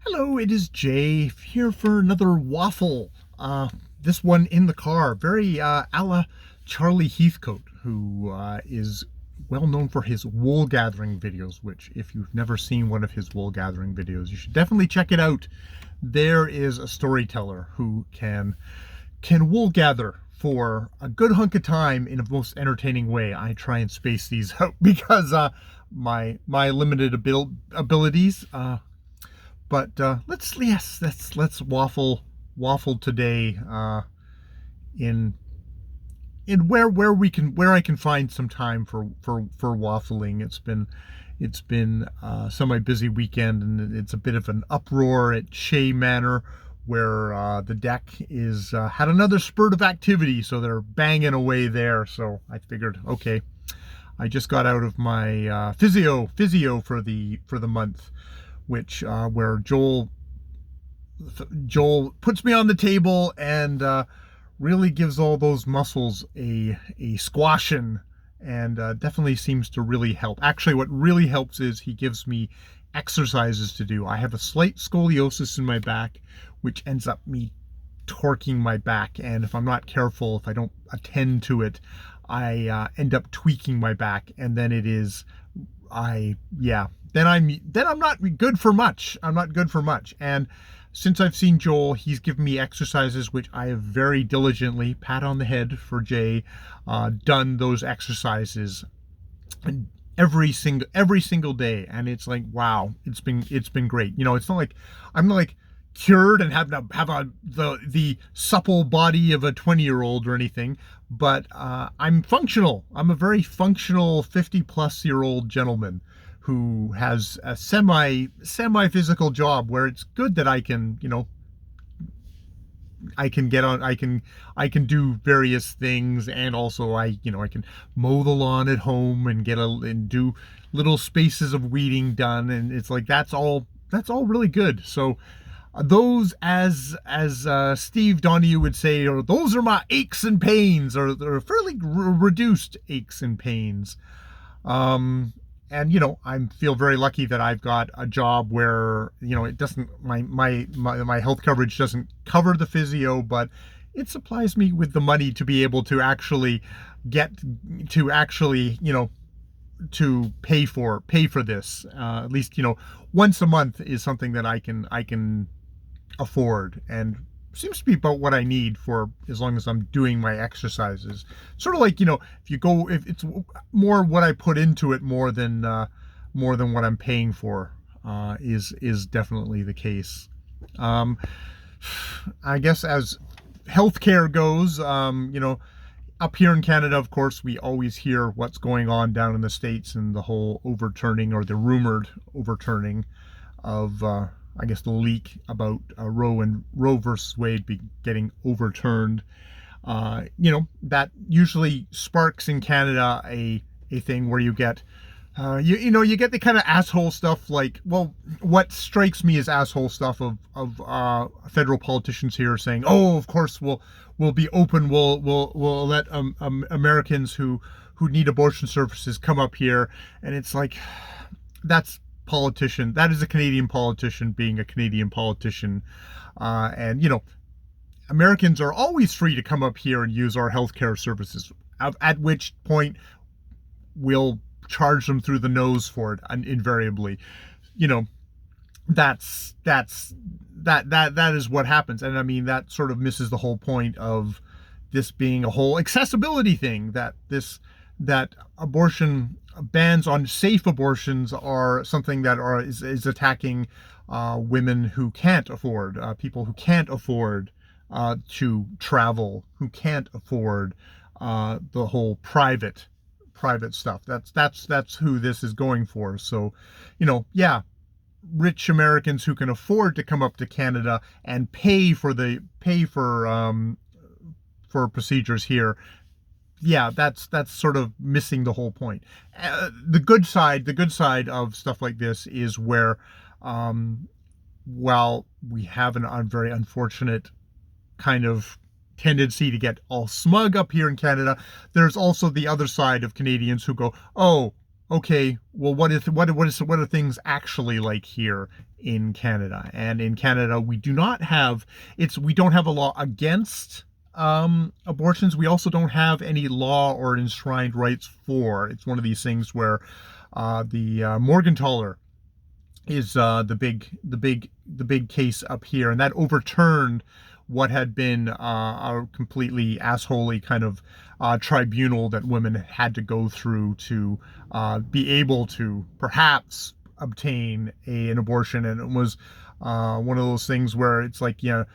Hello, it is Jay here for another waffle. This one in the car, very a la Charlie Heathcote, who is well known for his wool gathering videos, which if you've never seen one of his wool gathering videos, you should definitely check it out. There is a storyteller who can wool gather for a good hunk of time in a most entertaining way. I try and space these out because my limited abilities. But let's waffle today in where I can find some time for waffling. It's been semi-busy weekend, and it's a bit of an uproar at Shea Manor, where the deck is had another spurt of activity, so they're banging away there. So I figured, okay, I just got out of my physio for the month, which where Joel puts me on the table and really gives all those muscles a squashing, and definitely seems to really help. Actually, what really helps is he gives me exercises to do. I have a slight scoliosis in my back, which ends up me torquing my back, and if I'm not careful, if I don't attend to it, I end up tweaking my back, and then then I'm not good for much. I'm not good for much. And since I've seen Joel, he's given me exercises which I have very diligently, pat on the head for Jay, done those exercises every single day, and it's like, wow, it's been great. You know, it's not like I'm not like cured and have the supple body of a 20-year-old or anything, but I'm functional. I'm a very functional 50-plus-year-old gentleman who has a semi physical job where it's good that I can, you know, I can do various things, and also I can mow the lawn at home and do little spaces of weeding done, and it's like that's all really good. So those, as Steve Donahue would say, or those are my aches and pains, or they're fairly reduced aches and pains. And I feel very lucky that I've got a job where it doesn't, my health coverage doesn't cover the physio, but it supplies me with the money to be able to actually to pay for this. At least once a month is something that I can afford, and seems to be about what I need for as long as I'm doing my exercises. Sort of like, if it's more what I put into it more than what I'm paying for, is definitely the case. I guess as healthcare goes, up here in Canada, of course, we always hear what's going on down in the States, and the whole overturning, or the rumored overturning of I guess the leak about Roe versus Wade getting overturned. That usually sparks in Canada a thing where you get you get the kind of asshole stuff, like, well, what strikes me as asshole stuff of federal politicians here saying, oh, of course we'll be open, we'll let Americans who need abortion services come up here, and it's like, that is a Canadian politician being a Canadian politician, and Americans are always free to come up here and use our healthcare services, at which point we'll charge them through the nose for it, invariably. That is what happens. And I mean, that sort of misses the whole point of this being a whole accessibility thing, that abortion bans on safe abortions are something that is attacking women who can't afford, people who can't afford to travel, who can't afford the whole private stuff. That's who this is going for. So, yeah, rich Americans who can afford to come up to Canada and pay for procedures here. Yeah, that's sort of missing the whole point. The good side of stuff like this is where, while we have a very unfortunate kind of tendency to get all smug up here in Canada, there's also the other side of Canadians who go, oh, okay, well, what are things actually like here in Canada? And in Canada, we don't have a law against abortions. We also don't have any law or enshrined rights for. It's one of these things where the Morgentaler is the big case up here, and that overturned what had been a completely assholey kind of tribunal that women had to go through to be able to perhaps obtain an abortion. And it was one of those things where it's like, you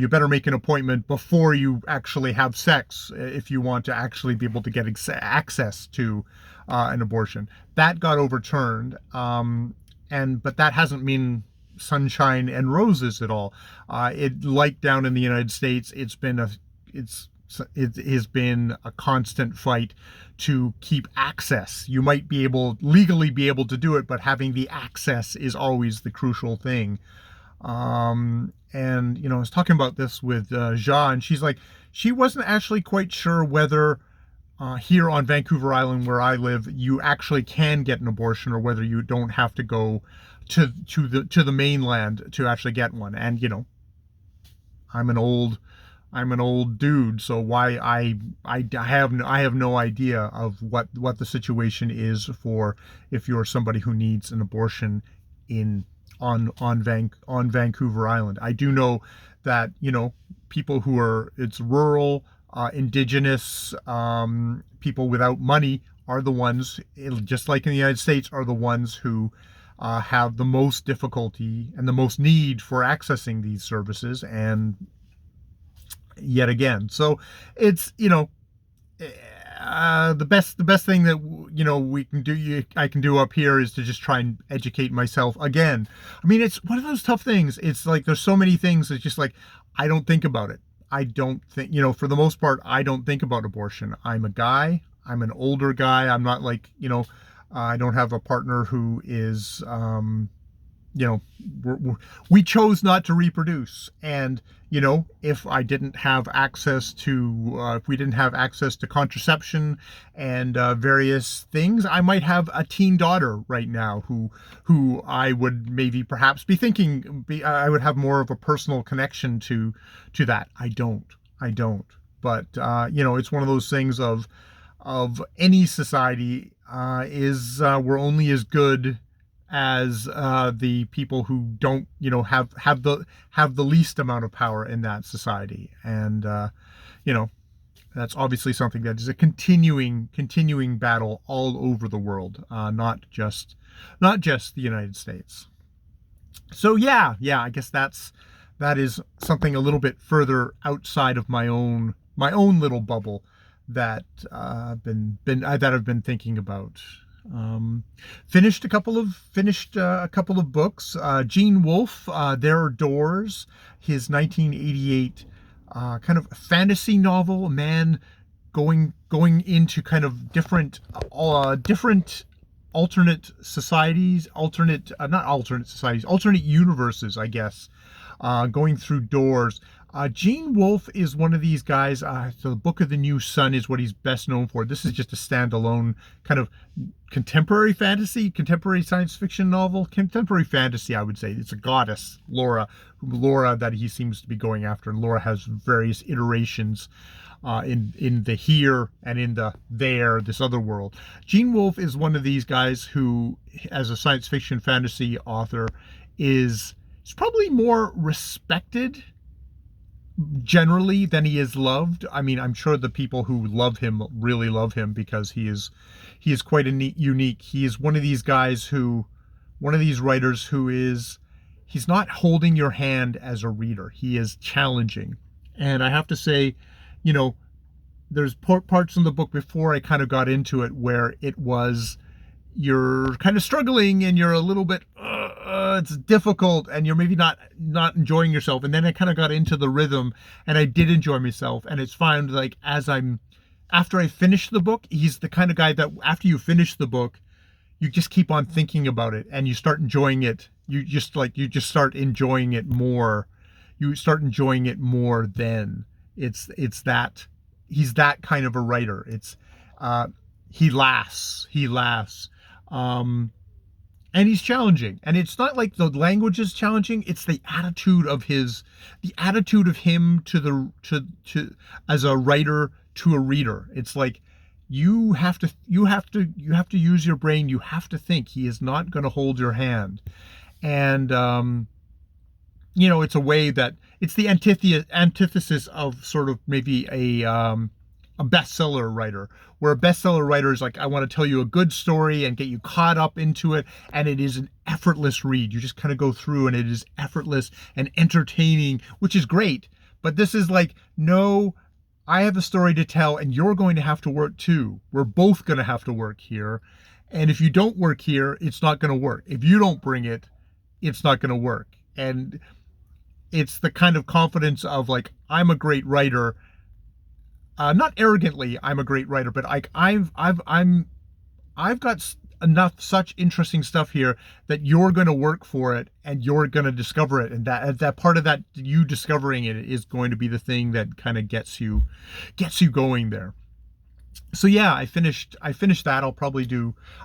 better make an appointment before you actually have sex if you want to actually be able to get access to an abortion. That got overturned. But that hasn't been sunshine and roses at all. It like down in the United States, it has been a constant fight to keep access. You might legally be able to do it, but having the access is always the crucial thing. And I was talking about this with Ja, and she's like, she wasn't actually quite sure whether here on Vancouver Island, where I live, you actually can get an abortion, or whether you don't have to go to the mainland to actually get one. And I'm an old dude, so why I have no idea of what the situation is for if you're somebody who needs an abortion on Vancouver Island. I do know that people it's rural, indigenous, people without money are the ones, just like in the United States, are the ones who have the most difficulty and the most need for accessing these services. And yet again, so it's the best thing that we can do, I can do up here, is to just try and educate myself again. I mean, it's one of those tough things. It's like there's so many things that's just like I don't think about it. I don't think, for the most part, I don't think about abortion. I'm a guy. I'm an older guy. I'm not like, I don't have a partner who is, we chose not to reproduce. And, if I didn't have access to, if we didn't have access to contraception and various things, I might have a teen daughter right now who I would maybe perhaps be thinking, I would have more of a personal connection to that. I don't. But, it's one of those things of any society is we're only as good as the people who don't have the least amount of power in that society. And that's obviously something that is a continuing battle all over the world, not just the United States. So yeah, I guess that is something a little bit further outside of my own little bubble that I've been thinking about. Finished a couple of books. Gene Wolfe, There Are Doors, his 1988 kind of fantasy novel, a man going into kind of different alternate societies, alternate universes, I guess, going through doors. Gene Wolfe is one of these guys. So the Book of the New Sun is what he's best known for. This is just a standalone kind of contemporary science fiction novel. Contemporary fantasy, I would say. It's a goddess, Laura, that he seems to be going after. And Laura has various iterations in the here and in the there, this other world. Gene Wolfe is one of these guys who, as a science fiction fantasy author, is probably more respected generally than he is loved. I mean, I'm sure the people who love him really love him because he is quite unique. He is one of these guys one of these writers who he's not holding your hand as a reader. He is challenging. And I have to say, there's parts in the book before I kind of got into it where you're kind of struggling and you're a little bit, it's difficult, and you're maybe not enjoying yourself. And then I kind of got into the rhythm and I did enjoy myself. And it's fine. Like after I finished the book, he's the kind of guy that after you finish the book, you just keep on thinking about it and you start enjoying it. You just start enjoying it more. You start enjoying it more then. It's that he's that kind of a writer. He laughs. And he's challenging, and it's not like the language is challenging, it's the attitude of him to as a writer to a reader. It's like you have to use your brain, you have to think. He is not going to hold your hand. And it's a way that it's the antithesis of sort of maybe a bestseller writer, where a bestseller writer is like, I want to tell you a good story and get you caught up into it, and it is an effortless read. You just kind of go through and it is effortless and entertaining, which is great. But this is like, no, I have a story to tell and you're going to have to work too. We're both going to have to work here. And if you don't work here, it's not going to work. If you don't bring it, it's not going to work. And it's the kind of confidence of like, I'm a great writer. Not arrogantly, I'm a great writer, but I've got enough such interesting stuff here that you're going to work for it and you're going to discover it, and that part of that, you discovering it, is going to be the thing that kind of gets you going there. So yeah, I finished that.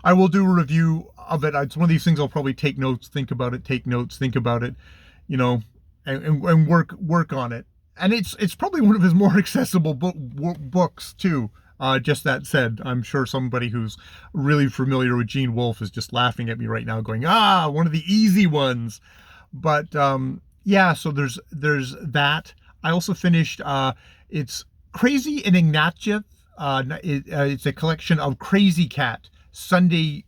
I will do a review of it. It's one of these things I'll probably take notes, think about it, and work on it. And it's probably one of his more accessible books too. Just that said, I'm sure somebody who's really familiar with Gene Wolfe is just laughing at me right now, going, one of the easy ones. But yeah, so there's that. I also finished. It's Krazy and Ignatz. It's a collection of Krazy Cat Sunday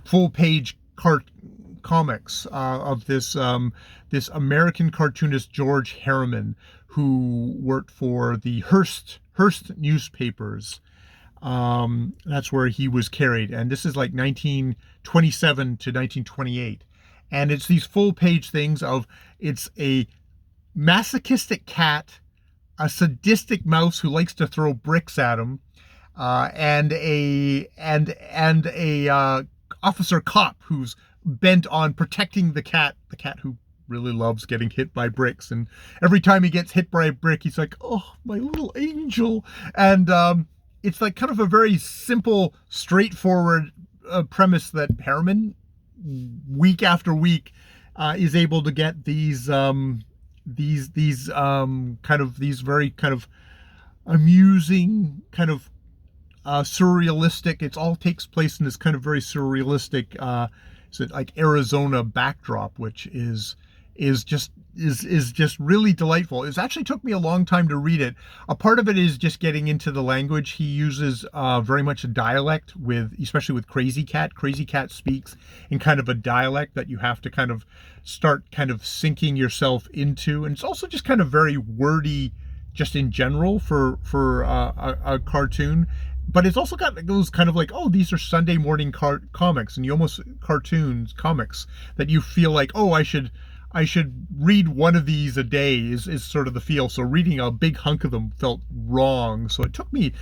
full page comics of this American cartoonist George Herriman, who worked for the Hearst newspapers. That's where he was carried, and this is like 1927 to 1928, and it's these full page things of, it's a masochistic cat, a sadistic mouse who likes to throw bricks at him, and a officer cop who's bent on protecting the cat who really loves getting hit by bricks, and every time he gets hit by a brick, he's like, oh, my little angel. And it's like kind of a very simple, straightforward premise that Herriman, week after week, is able to get these very kind of amusing, kind of surrealistic. It all takes place in this kind of very surrealistic like Arizona backdrop, which is just really delightful. It actually took me a long time to read it. A part of it is just getting into the language. He uses very much a dialect, especially with Krazy Cat. Krazy Cat speaks in kind of a dialect that you have to kind of start kind of sinking yourself into, and it's also just kind of very wordy, just in general for a cartoon. But it's also got those kind of like, oh, these are Sunday morning comics, and you almost comics that you feel like, oh, I should read one of these a day is sort of the feel. So reading a big hunk of them felt wrong. So it took me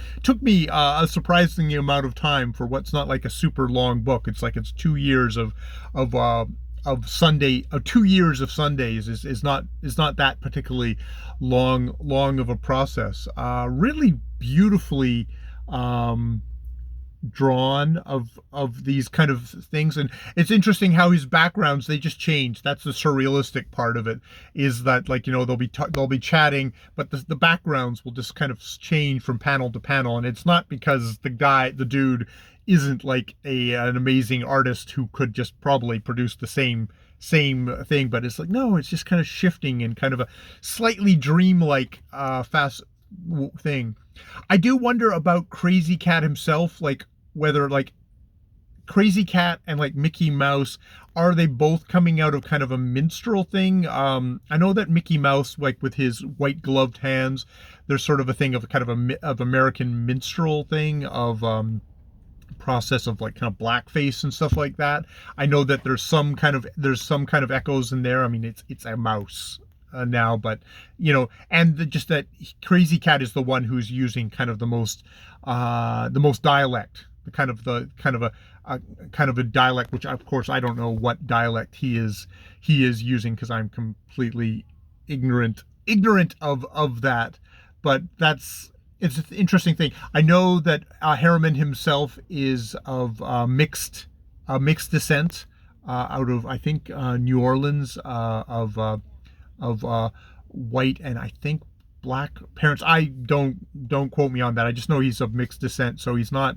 a surprising amount of time for what's not like a super long book. It's like it's 2 years of Sunday, 2 years of Sundays is not that particularly long of a process. Really beautifully drawn of these kind of things. And it's interesting how his backgrounds, they just change. That's the surrealistic part of it, is that, like, they'll be chatting, but the backgrounds will just kind of change from panel to panel. And it's not because the dude isn't like an amazing artist who could just probably produce the same thing, but it's like, no, it's just kind of shifting in kind of a slightly dreamlike fast thing. I do wonder about Krazy Cat himself, like whether like Krazy Cat and like Mickey Mouse, are they both coming out of kind of a minstrel thing? I know that Mickey Mouse, like with his white gloved hands, there's sort of a thing of kind of American minstrel thing of process of like kind of blackface and stuff like that. I know that there's some kind of echoes in there. I mean, it's a mouse now, but and just that Krazy Cat is the one who's using kind of the most dialect, the kind of a dialect, which of course I don't know what dialect he is using, because I'm completely ignorant of that. But that's it's an interesting thing. I know that Herriman himself is of mixed descent, out of, I think, New Orleans, of white and, I think, black parents. I don't quote me on that. I just know he's of mixed descent, so he's not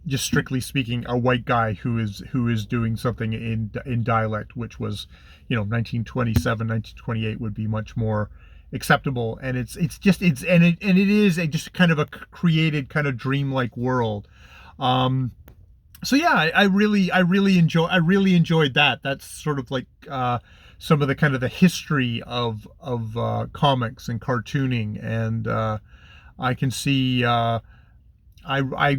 just strictly speaking a white guy who is doing something in dialect, which was, 1927, 1928 would be much more acceptable. And it is a just kind of a created kind of dreamlike world. So yeah, I really enjoyed that. That's sort of like some of the kind of the history of comics and cartooning. And I can see, I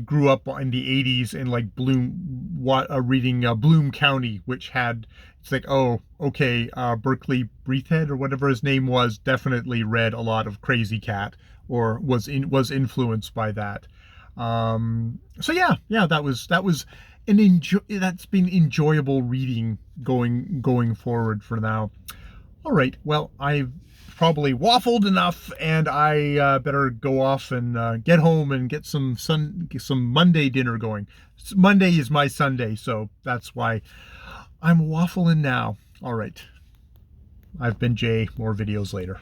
grew up in the 80s in like reading Bloom County, which had, it's like, oh, okay, Berkeley Breathhead or whatever his name was definitely read a lot of Krazy Kat, or was influenced by that. So yeah, that's been enjoyable reading going forward for now. All right, well, I've probably waffled enough, and I better go off and get home and get some Monday dinner going. Monday is my Sunday, so that's why I'm waffling now. All right, I've been Jay. More videos later.